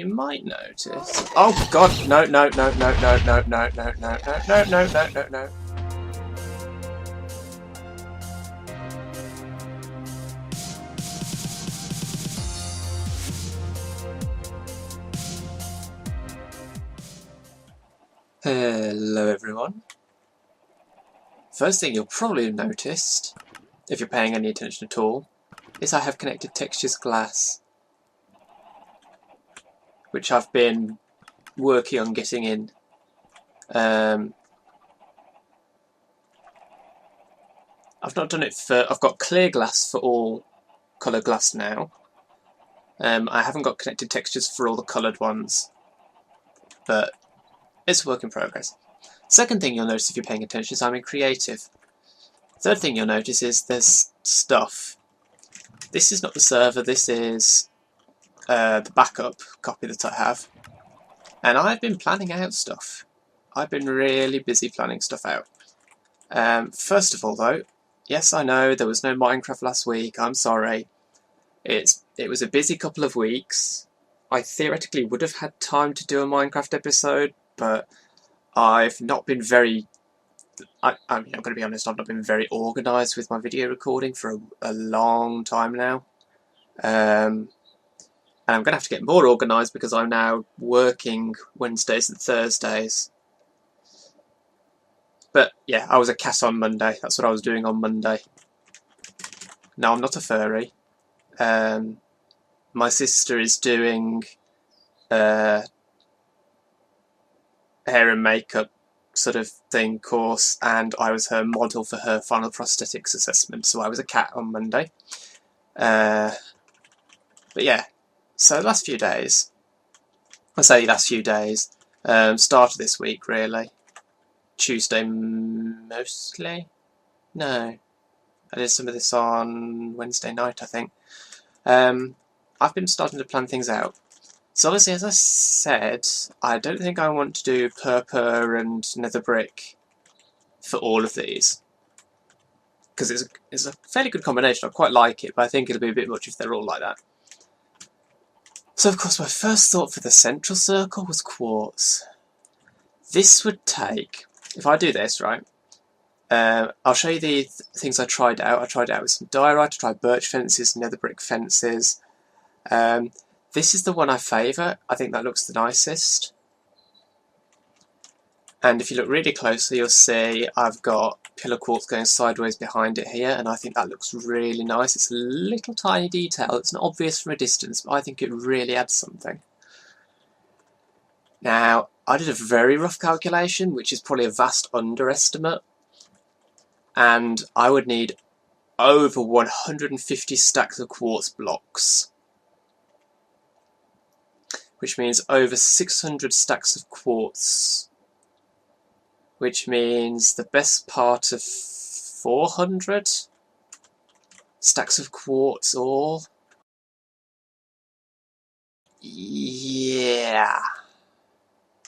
you might notice... Oh god, no, no, no, no, no, no, no, no, no, no, no, no, no, no, no. Hello everyone. First thing you'll probably have noticed, if you're paying any attention at all, is I have connected textures glass, which I've been working on getting in. I've not done it for... I've got clear glass for all colour glass now. I haven't got connected textures for all the coloured ones, but it's a work in progress. Second thing you'll notice if you're paying attention is I'm in creative. Third thing you'll notice is there's stuff. This is not the server, this is the backup copy that I have. And I've been planning out stuff. I've been really busy planning stuff out. First of all though, yes I know there was no Minecraft last week, I'm sorry. It was a busy couple of weeks. I theoretically would have had time to do a Minecraft episode, but I've not been very... I'm going to be honest, I've not been very organised with my video recording for a long time now. And I'm going to have to get more organised because I'm now working Wednesdays and Thursdays. But yeah, I was a cat on Monday. That's what I was doing on Monday. No, I'm not a furry. My sister is doing hair and makeup sort of thing course, and I was her model for her final prosthetics assessment, so I was a cat on Monday. But yeah, so the last few days, I say last few days, start of this week really, Tuesday mostly, no, I did some of this on Wednesday night I think. I've been starting to plan things out. So obviously, as I said, I don't think I want to do purple and nether brick for all of these. Because it's a fairly good combination, I quite like it, but I think it'll be a bit much if they're all like that. So of course my first thought for the central circle was quartz. This would take, if I do this, right, I'll show you the things I tried out. I tried it out with some diorite, I tried birch fences, nether brick fences. This is the one I favour. I think that looks the nicest. And if you look really closely, you'll see I've got pillar quartz going sideways behind it here, and I think that looks really nice. It's a little tiny detail. It's not obvious from a distance, but I think it really adds something. Now, I did a very rough calculation, which is probably a vast underestimate, and I would need over 150 stacks of quartz blocks, which means over 600 stacks of quartz, which means the best part of 400 stacks of quartz all. Yeah,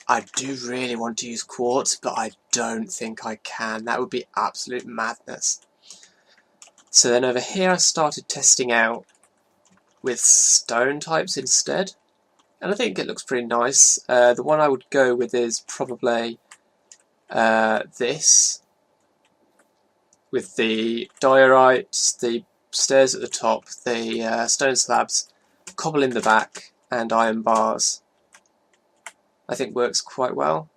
I do really want to use quartz, but I don't think I can. That would be absolute madness. So then over here I started testing out with stone types instead. And I think it looks pretty nice. The one I would go with is probably this, with the diorite, the stairs at the top, the stone slabs, cobble in the back, and iron bars. I think works quite well.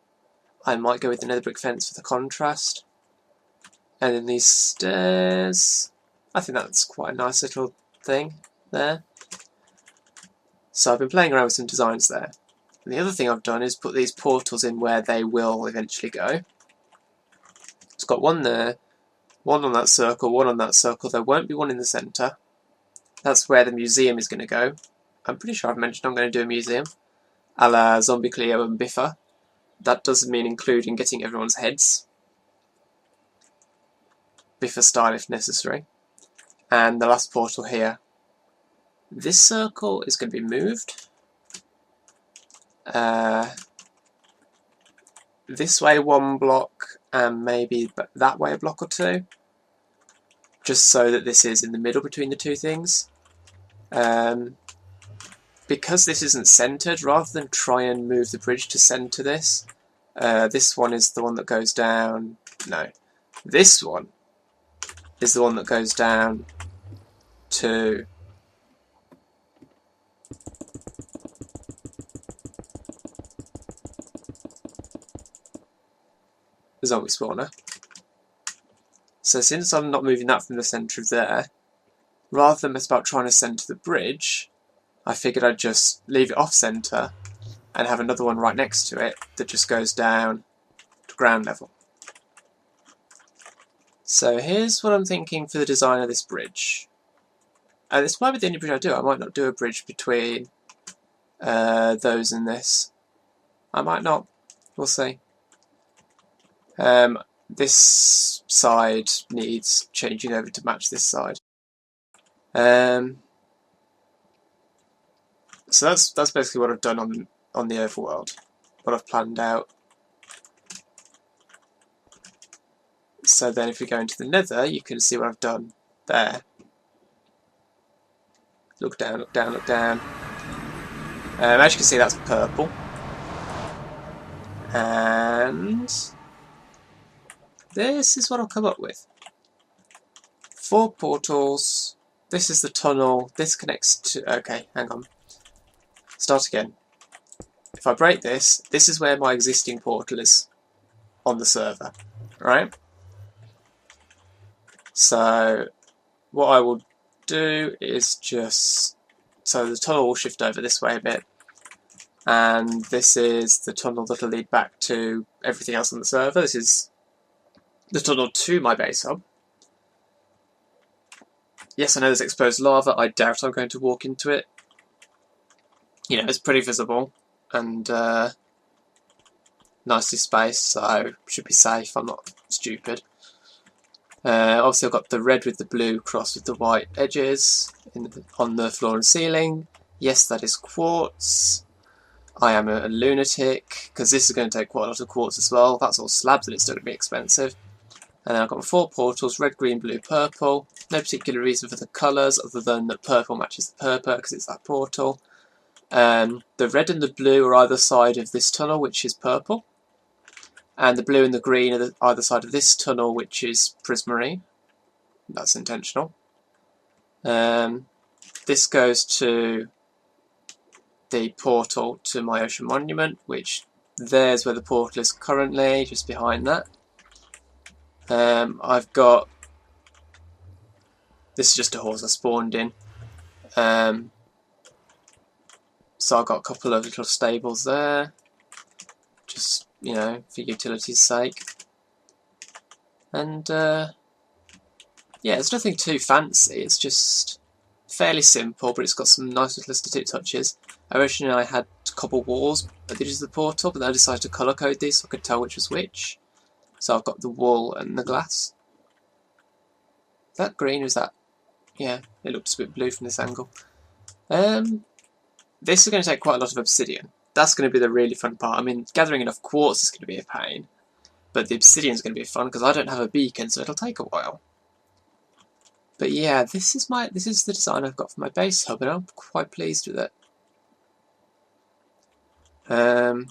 I might go with the nether brick fence for the contrast. And then these stairs, I think that's quite a nice little thing there. So I've been playing around with some designs there. And the other thing I've done is put these portals in where they will eventually go. It's got one there, one on that circle, one on that circle. There won't be one in the centre. That's where the museum is going to go. I'm pretty sure I've mentioned I'm going to do a museum, a la Zombie Cleo and Biffa. That doesn't mean including getting everyone's heads. Biffa style if necessary. And the last portal here. This circle is going to be moved. This way one block, and maybe that way a block or two. Just so that this is in the middle between the two things. because this isn't centered, rather than try and move the bridge to center this, this one is the one that goes down. No, this one is the one that goes down to the zombie spawner. So since I'm not moving that from the centre of there, rather than mess about trying to centre the bridge, I figured I'd just leave it off centre and have another one right next to it that just goes down to ground level. So here's what I'm thinking for the design of this bridge. And this might be the only bridge I do. I might not do a bridge between those and this. I might not. We'll see. This side needs changing over to match this side. So that's basically what I've done on the overworld, what I've planned out. So then if we go into the Nether, you can see what I've done there. Look down, look down, look down. As you can see, that's purple. And this is what I'll come up with. 4 portals. This is the tunnel. This connects to... Okay, hang on. Start again. If I break this, this is where my existing portal is on the server. Right? So what I will do is just... So the tunnel will shift over this way a bit. And this is the tunnel that will lead back to everything else on the server. This is the tunnel to my base hub. Yes, I know there's exposed lava. I doubt I'm going to walk into it. You know, it's pretty visible and nicely spaced, so should be safe. I'm not stupid. Obviously, I've got the red with the blue crossed with the white edges on the floor and ceiling. Yes, that is quartz. I am a lunatic, because this is going to take quite a lot of quartz as well. That's all slabs and it's still going to be expensive. And then I've got my 4 portals, red, green, blue, purple. No particular reason for the colours other than that purple matches the purple because it's that portal. The red and the blue are either side of this tunnel, which is purple. And the blue and the green are either side of this tunnel, which is prismarine. That's intentional. This goes to the portal to my ocean monument, which there's where the portal is currently, just behind that. I've got... This is just a horse I spawned in. So I've got a couple of little stables there. Just, you know, for utility's sake. And, yeah, it's nothing too fancy. It's just fairly simple, but it's got some nice little aesthetic touches. Originally I had cobble walls at the edges of the portal, but then I decided to colour code these so I could tell which was which. So I've got the wool and the glass. Is that green or is that... Yeah, it looks a bit blue from this angle. This is going to take quite a lot of obsidian. That's going to be the really fun part. I mean, gathering enough quartz is going to be a pain. But the obsidian is going to be fun because I don't have a beacon, so it'll take a while. But yeah, this is the design I've got for my base hub, and I'm quite pleased with it. So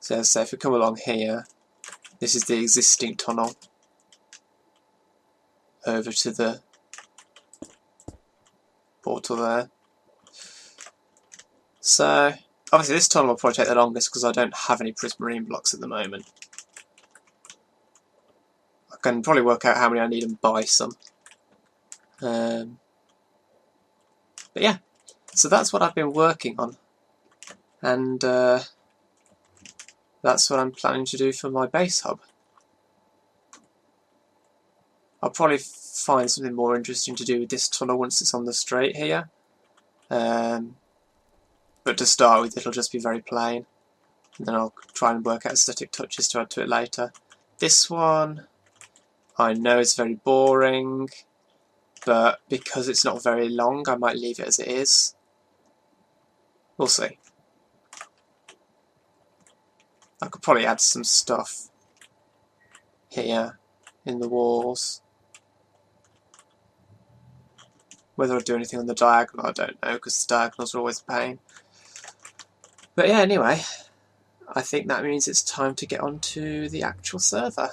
as I say, if we come along here, this is the existing tunnel over to the portal there. So obviously this tunnel will probably take the longest because I don't have any prismarine blocks at the moment. I can probably work out how many I need and buy some. But yeah, so that's what I've been working on. And that's what I'm planning to do for my base hub. I'll probably find something more interesting to do with this tunnel once it's on the straight here. But to start with, it'll just be very plain. And then I'll try and work out aesthetic touches to add to it later. This one, I know is very boring, but because it's not very long, I might leave it as it is. We'll see. I could probably add some stuff here in the walls. Whether I'll do anything on the diagonal, I don't know, because the diagonals are always a pain. But yeah, anyway, I think that means it's time to get on to the actual server.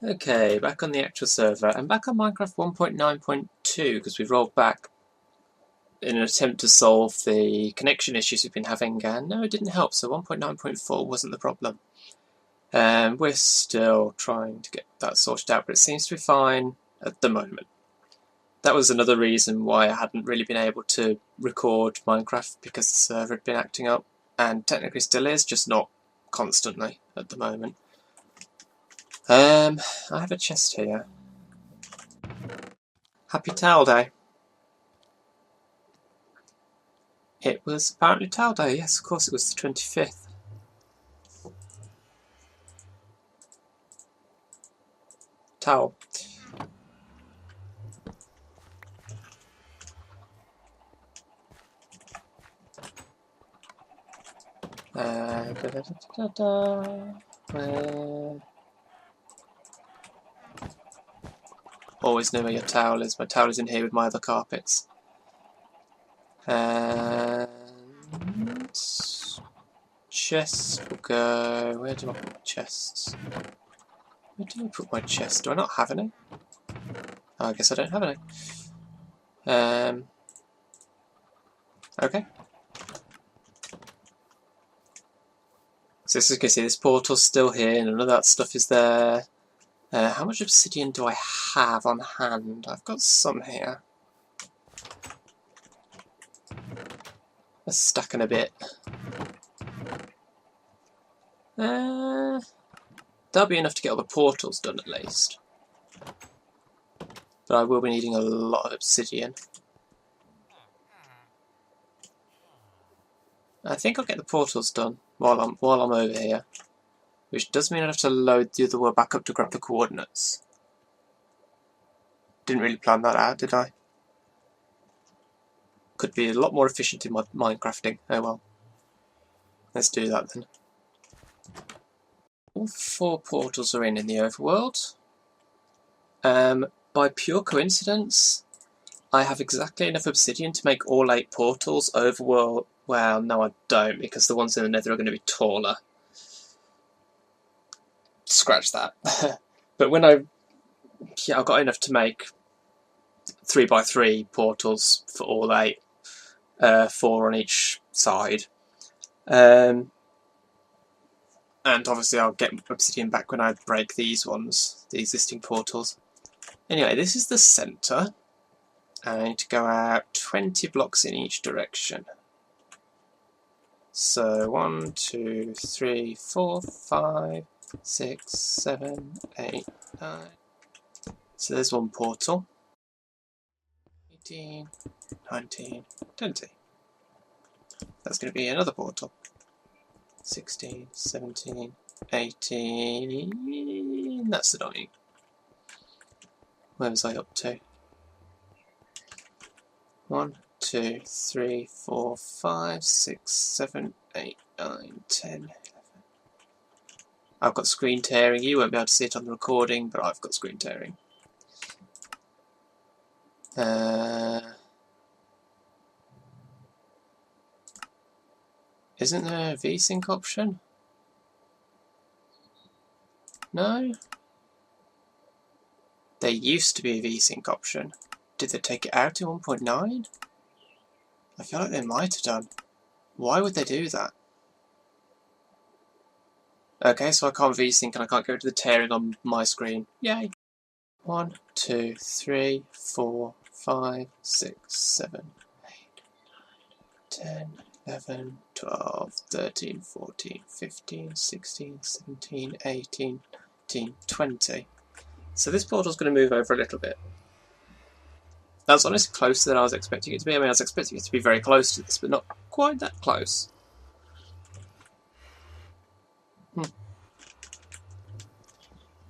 Okay, back on the actual server, and back on Minecraft 1.9.2, because we've rolled back in an attempt to solve the connection issues we've been having, and no, it didn't help, so 1.9.4 wasn't the problem. We're still trying to get that sorted out, but it seems to be fine at the moment. That was another reason why I hadn't really been able to record Minecraft, because the server had been acting up, and technically still is, just not constantly at the moment. I have a chest here. Happy Towel Day. It was apparently Towel Day, yes, of course it was the 25th. Towel. Always know where your towel is. My towel is in here with my other carpets. And chests will go. Where do I put my chests? Where do I put my chests? Do I not have any? Oh, I guess I don't have any. Okay. So as you can see, this portal's still here, and none of that stuff is there. How much obsidian do I have on hand? I've got some here. A stack and a bit. That'll be enough to get all the portals done at least. But I will be needing a lot of obsidian. I think I'll get the portals done while I'm over here. Which does mean I have to load the other world back up to grab the coordinates. Didn't really plan that out, did I? Could be a lot more efficient in my Minecrafting. Oh well. Let's do that then. All 4 portals are in the overworld. By pure coincidence, I have exactly enough obsidian to make all 8 portals overworld. Well, no I don't, because the ones in the Nether are going to be taller. Scratch that. But when I've got enough to make 3x3 portals for all 8, 4 on each side. And obviously I'll get obsidian back when I break these ones, the existing portals. Anyway, this is the centre. I need to go out 20 blocks in each direction. So 1, 2, 3, 4, 5, 6, 7, 8, 9. So there's one portal. 18, 19, 20. That's going to be another portal. 16, 17, 18. That's annoying. Where was I up to? 1, 2, 3, 4, 5, 6, 7, 8, 9, 10, 11. I've got screen tearing. You won't be able to see it on the recording, but I've got screen tearing. Isn't there a VSync option? No? There used to be a VSync option. Did they take it out in 1.9? I feel like they might have done. Why would they do that? Okay, so I can't VSync and I can't go to the tearing on my screen. Yay! 1, 2, 3, 4, 5, 6, 7, 8, 9, 10, 11, 12, 13, 14, 15, 16, 17, 18, 19, 20. So this portal's going to move over a little bit. That's honestly closer than I was expecting it to be. I mean, I was expecting it to be very close to this, but not quite that close.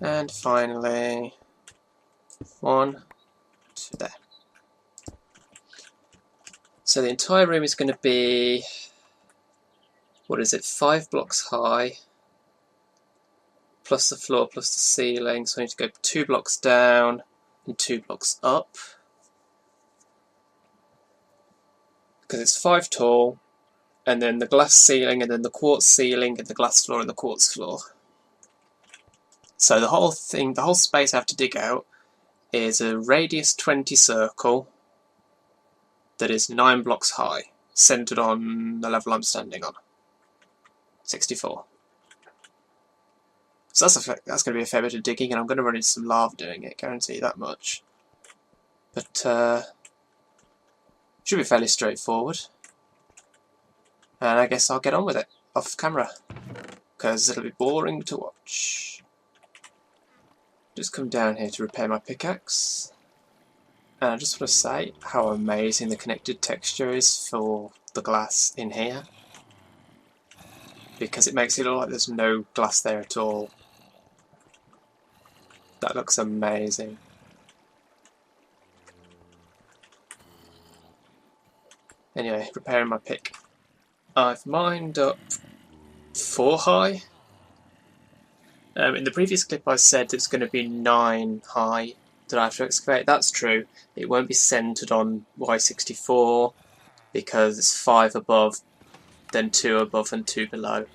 And finally, 1 to there. So the entire room is going to be, what is it, 5 blocks high, plus the floor, plus the ceiling. So I need to go 2 blocks down, and 2 blocks up. Because it's 5 tall, and then the glass ceiling, and then the quartz ceiling, and the glass floor, and the quartz floor. So the whole thing, the whole space I have to dig out is a radius 20 circle that is 9 blocks high, centred on the level I'm standing on. 64. So that's going to be a fair bit of digging, and I'm going to run into some lava doing it, guarantee that much. But should be fairly straightforward. And I guess I'll get on with it off camera, because it'll be boring to watch. Just come down here to repair my pickaxe. And I just want to say how amazing the connected texture is for the glass in here, because it makes it look like there's no glass there at all. That looks amazing. Anyway, repairing my pick. I've mined up 4 high. In the previous clip I said it's going to be 9 high that I have to excavate. That's true. It won't be centred on Y64 because it's 5 above, then 2 above and 2 below.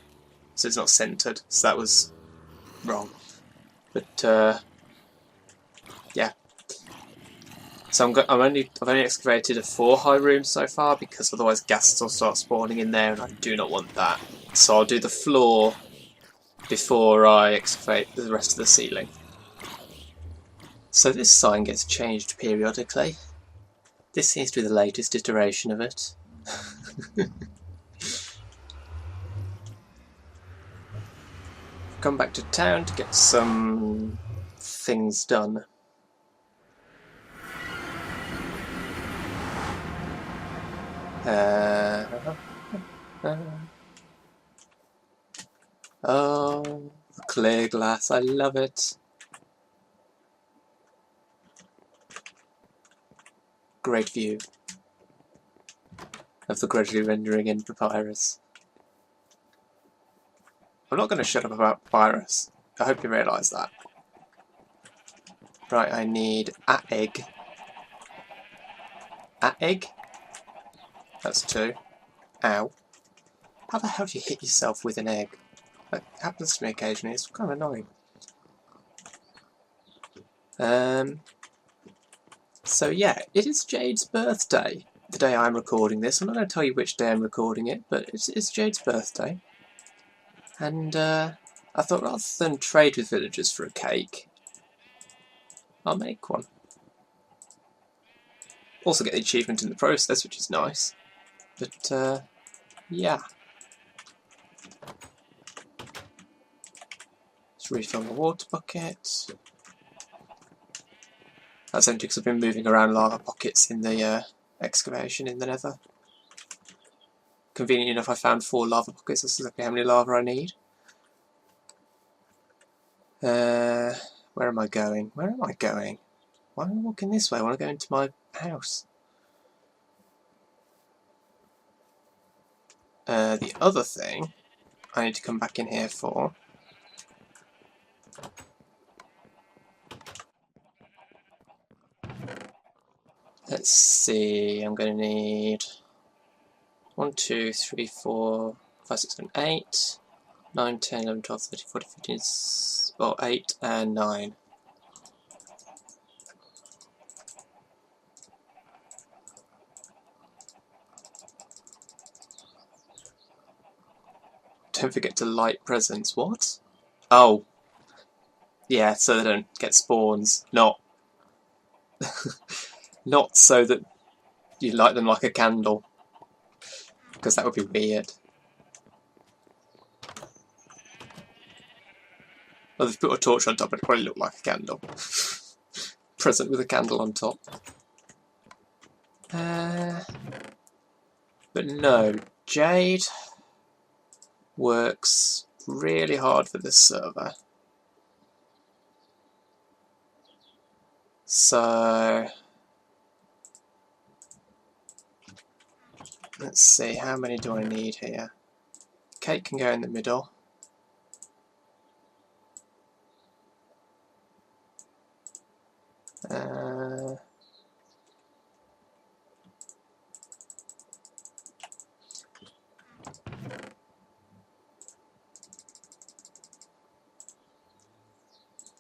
So it's not centred. So that was wrong. But yeah. So I've only excavated a 4 high room so far, because otherwise ghasts will start spawning in there and I do not want that. So I'll do the floor before I excavate the rest of the ceiling. So this sign gets changed periodically. This seems to be the latest iteration of it. Come back to town to get some things done. Oh, clear glass, I love it. Great view of the gradually rendering in papyrus. I'm not going to shut up about papyrus. I hope you realise that. Right, I need a egg. A egg? That's 2. Ow. How the hell do you hit yourself with an egg? That happens to me occasionally, it's kind of annoying. So yeah, it is Jade's birthday, the day I'm recording this. I'm not going to tell you which day I'm recording it, but it's Jade's birthday. And I thought rather than trade with villagers for a cake, I'll make one. Also get the achievement in the process, which is nice. But yeah. Let's refill the water bucket. That's empty because I've been moving around lava pockets in the excavation in the Nether. Convenient enough, I found 4 lava pockets. That's exactly how many lava I need. Where am I going? Where am I going? Why am I walking this way? I want to go into my house. The other thing I need to come back in here for let's see, I'm going to need 1, 2, 3, 4, 5, 6, 7, 8, 9, 10, 11, 12, 13, 14, 15, well, 8 and 9. Don't forget to light presents. What? Oh. Yeah, so they don't get spawns. Not not so that you light them like a candle, because that would be weird. Well, if you put a torch on top, it'd probably look like a candle. Present with a candle on top. But no, Jade works really hard for this server. So let's see, how many do I need here? Cake can go in the middle.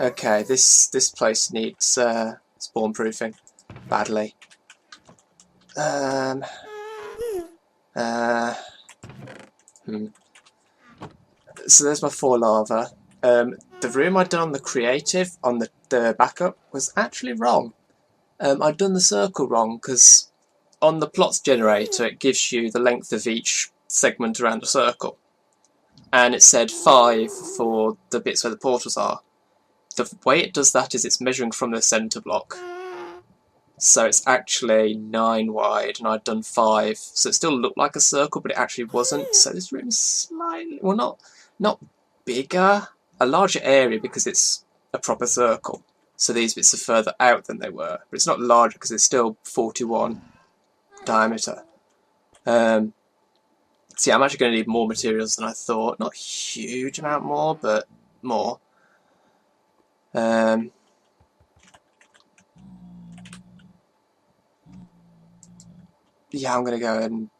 Okay, this place needs spawn proofing badly. So there's my 4 lava. The room I'd done on the creative, on the backup, was actually wrong. I'd done the circle wrong, because on the plots generator it gives you the length of each segment around a circle. And it said 5 for the bits where the portals are. The way it does that is it's measuring from the centre block. So it's actually 9 wide, and I'd done 5. So it still looked like a circle, but it actually wasn't. So this room is slightly, well, not bigger, a larger area because it's a proper circle. So these bits are further out than they were, but it's not larger because it's still 41 diameter. So yeah, I'm actually going to need more materials than I thought. Not a huge amount more, but more. Yeah, I'm going to go and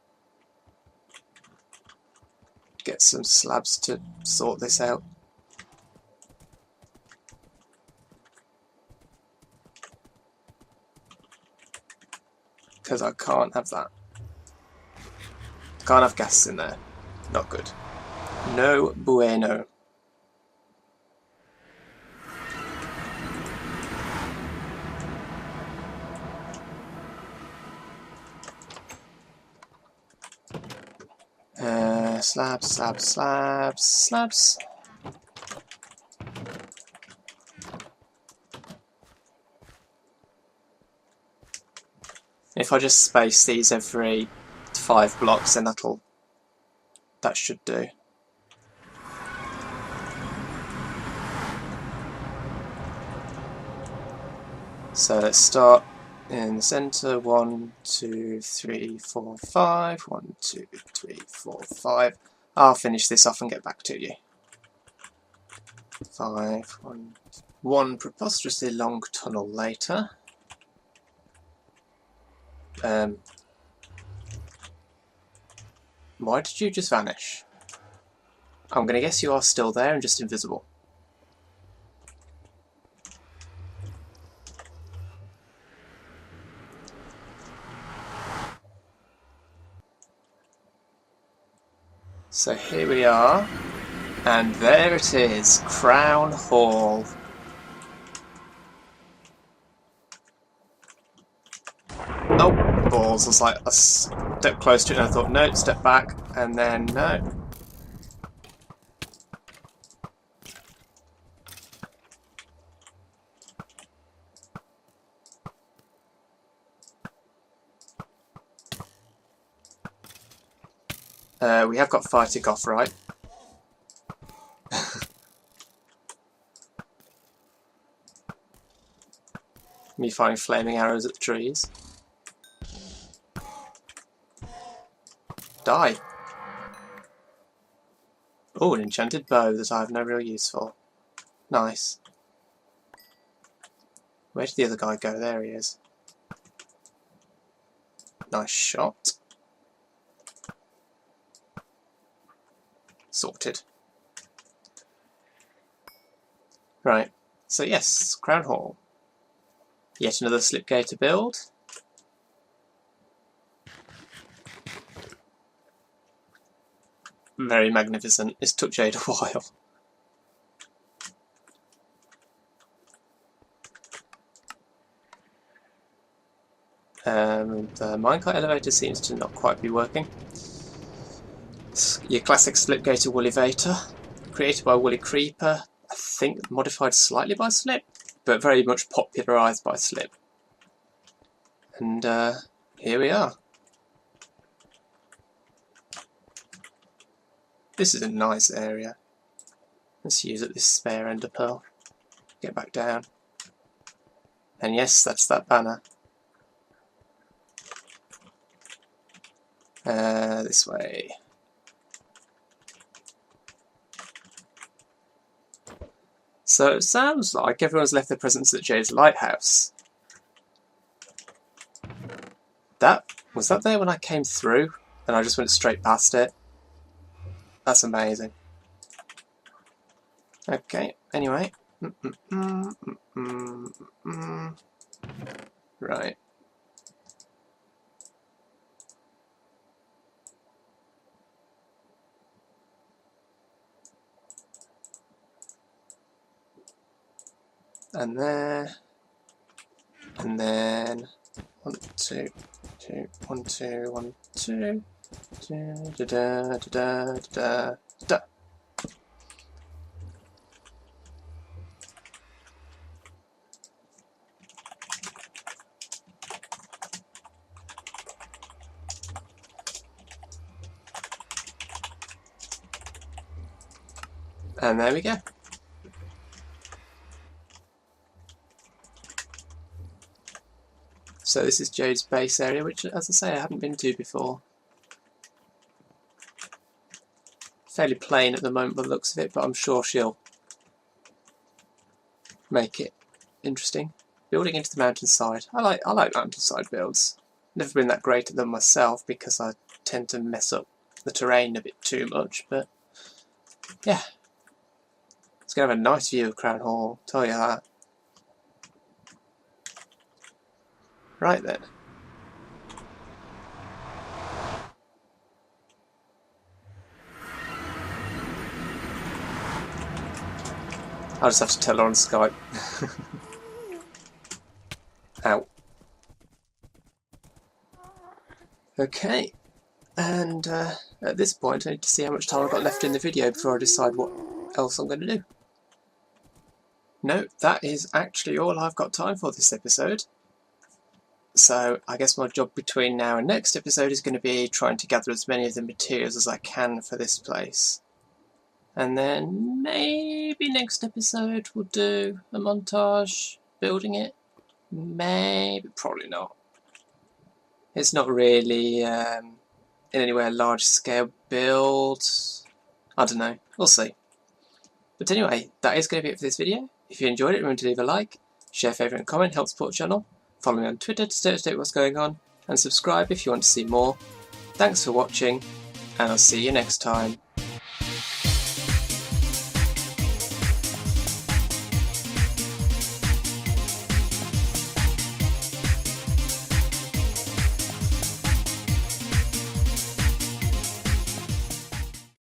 get some slabs to sort this out. Because I can't have that. Can't have gas in there. Not good. No bueno. Slabs. If I just space these every 5 blocks, then that should do. So let's start in the centre. 1, 2, 3, 4, 5. 1, 2, 3, 4, 5. I'll finish this off and get back to you. 5, 1 preposterously long tunnel later. Why did you just vanish? I'm going to guess you are still there and just invisible. So here we are, and there it is, Crown Hall. Oh, balls. I was like a step close to it and I thought, no, step back, and then no. We have got fire tick off, right? Me firing flaming arrows at the trees. Die! Oh, an enchanted bow that I have no real use for. Nice. Where did the other guy go? There he is. Nice shot. Sorted. Right, so yes, Crown Hall. Yet another Sl1pg8r build. Very magnificent. This took Jade a while. The minecart elevator seems to not quite be working. Your classic Sl1pg8r Woolivator, created by Woolly Creeper, I think modified slightly by Sl1p, but very much popularised by Sl1p. And here we are. This is a nice area. Let's use up this spare ender pearl. Get back down. And yes, that's that banner. This way. So it sounds like everyone's left their presents at Jade's lighthouse. Was that there when I came through and I just went straight past it? That's amazing. Okay, anyway, Right. And there. And then 1, 2, 2, 1, 2, 1, 2. Da, da, da, da, da, da. And there we go. So this is Jade's base area, which, as I say, I haven't been to before. Fairly plain at the moment by the looks of it, but I'm sure she'll make it interesting. Building into the mountainside. I like mountainside builds. Never been that great at them myself because I tend to mess up the terrain a bit too much, but yeah. It's going to have a nice view of Crown Hall, tell you that. Right then. I'll just have to tell her on Skype. Ow. Okay, and at this point I need to see how much time I've got left in the video before I decide what else I'm going to do. No, that is actually all I've got time for this episode. So I guess my job between now and next episode is going to be trying to gather as many of the materials as I can for this place. And then maybe next episode we'll do a montage building it. Maybe, probably not. It's not really in any way a large scale build. I don't know, we'll see. But anyway, that is going to be it for this video. If you enjoyed it, remember to leave a like, share, favourite and comment, help support the channel. Follow me on Twitter to stay up to date what's going on, and subscribe if you want to see more. Thanks for watching, and I'll see you next time.